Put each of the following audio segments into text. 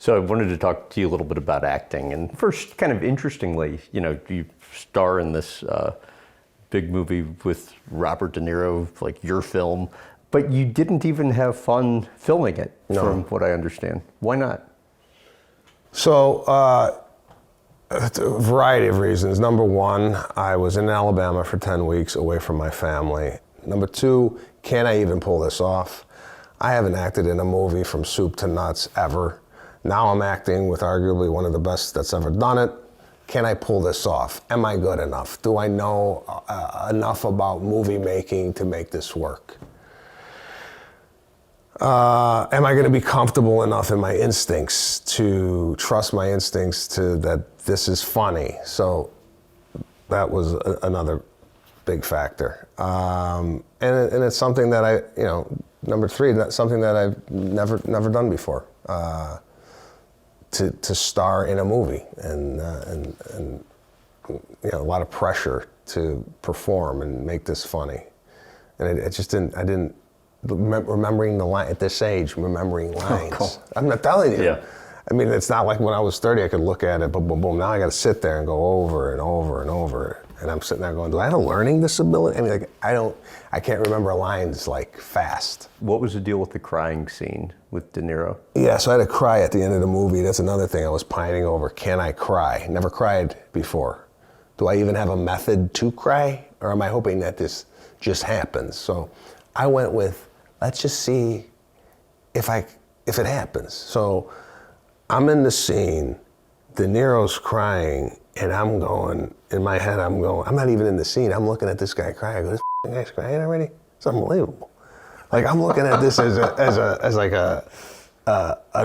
So I wanted to talk to you a little bit about acting. And first, kind of interestingly, you star in this big movie with Robert De Niro, like your film, but you didn't even have fun filming it, from what I understand. Why not? So, a variety of reasons. Number one, I was in Alabama for 10 weeks away from my family. Number two, can I even pull this off? I haven't acted in a movie from soup to nuts ever. Now I'm acting with arguably one of the best that's ever done it. Can I pull this off? Am I good enough? Do I know enough about movie making to make this work? Am I going to be comfortable enough in my instincts to trust my instincts to that this is funny? So that was another big factor. And it's something that number three, that's something that I've never done before. To star in a movie and a lot of pressure to perform and make this funny. And I didn't remembering the line at this age, remembering lines. Oh, cool. I'm not telling you. Yeah. I mean, it's not like when I was 30, I could look at it, boom, boom, boom. Now I got to sit there and go over and over and over. And I'm sitting there going, do I have a learning disability? I mean, I can't remember lines like fast. What was the deal with the crying scene with De Niro? Yeah, so I had to cry at the end of the movie. That's another thing I was pining over. Can I cry? Never cried before. Do I even have a method to cry? Or am I hoping that this just happens? So I went with, let's just see if it happens. So I'm in the scene, De Niro's crying, and I'm going, in my head, I'm not even in the scene. I'm looking at this guy crying. I go, this guy's crying already? It's unbelievable. Like, I'm looking at this as an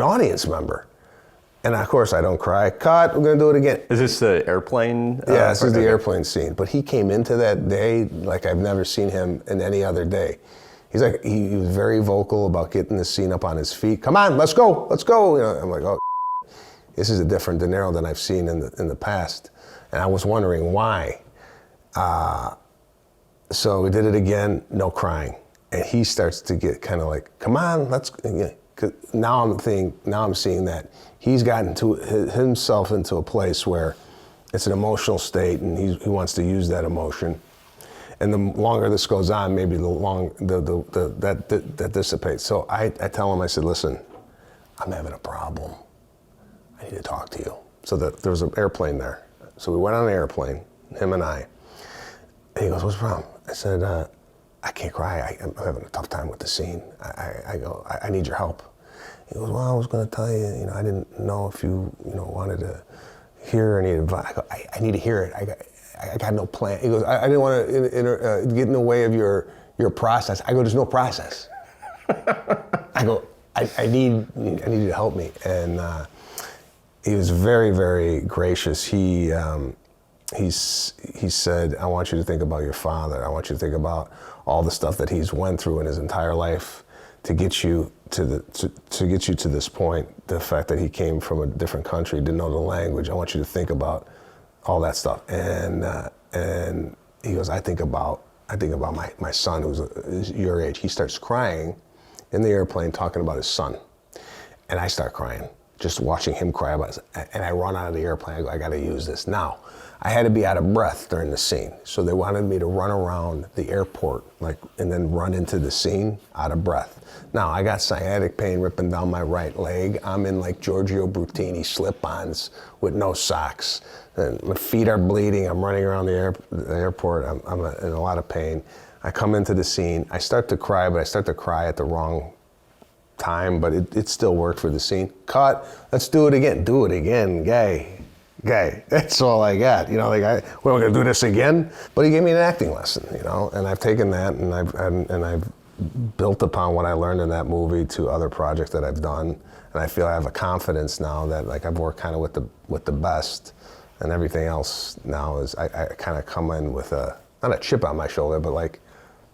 audience member. And of course I don't cry. Cut, we're gonna do it again. Is this the airplane? Yeah, this is the airplane scene. But he came into that day like I've never seen him in any other day. He's like, he was very vocal about getting the scene up on his feet. Come on, let's go. I'm like, oh, this is a different De Niro than I've seen in the past. And I was wondering why. So we did it again, no crying. And he starts to get kind of like, come on, let's, now I'm seeing that he's gotten himself into a place where it's an emotional state and he wants to use that emotion. And the longer this goes on, maybe that dissipates. So I tell him, I said, listen, I'm having a problem. I need to talk to you. So there was an airplane there. So we went on an airplane, him and I. And he goes, what's the problem? I said, I can't cry. I'm having a tough time with the scene. I go, I need your help. He goes, well, I was going to tell you, I didn't know if you, wanted to hear any advice. I go, I need to hear it. I got no plan. He goes, I didn't want to get in the way of your process. I go, there's no process. I go, I need you to help me. And he was very, very gracious. He said, I want you to think about your father. I want you to think about all the stuff that he's went through in his entire life to get you to this point. The fact that he came from a different country, didn't know the language. I want you to think about all that stuff. And he goes, I think about my son who's your age. He starts crying in the airplane talking about his son. And I start crying, just watching him cry about it. And I run out of the airplane. I go, I got to use this now. I had to be out of breath during the scene. So they wanted me to run around the airport, and then run into the scene out of breath. Now, I got sciatic pain ripping down my right leg. I'm in like Giorgio Brutini slip-ons with no socks. And my feet are bleeding. I'm running around the airport. I'm in a lot of pain. I come into the scene. I start to cry, but I start to cry at the wrong time, but it still worked for the scene. Cut, let's do it again. Do it again, gay. That's all I got. We're gonna do this again. But he gave me an acting lesson, and I've taken that and I've built upon what I learned in that movie to other projects that I've done. And I feel I have a confidence now that I've worked kind of with the best, and everything else now is I kind of come in with not a chip on my shoulder, but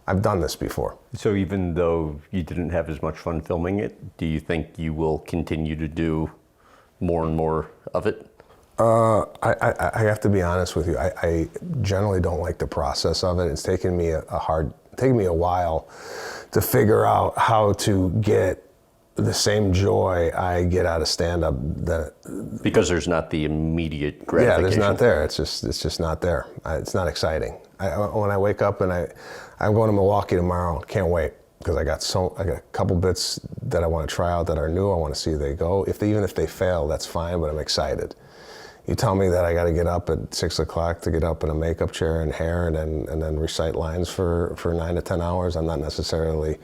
I've done this before. So even though you didn't have as much fun filming it, do you think you will continue to do more and more of it? I have to be honest with you. I generally don't like the process of it. It's taken me a while to figure out how to get the same joy I get out of stand-up that Because there's not the immediate yeah, gratification. there's not there. It's just not there. It's not exciting. When I wake up and I'm going to Milwaukee tomorrow, can't wait because I got a couple bits that I want to try out that are new. I want to see they go. Even if they fail, that's fine. But I'm excited. You tell me that I got to get up at 6 o'clock to get up in a makeup chair and hair and then recite lines for 9 to 10 hours. I'm not necessarily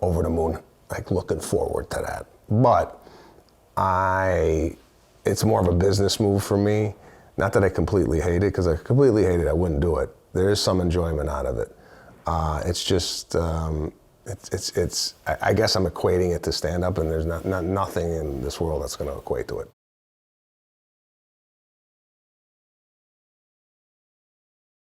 over the moon, like looking forward to that. But it's more of a business move for me. Not that I completely hate it, because if I completely hate it, I wouldn't do it. There is some enjoyment out of it. It's just, I guess I'm equating it to stand-up, and there's nothing in this world that's going to equate to it.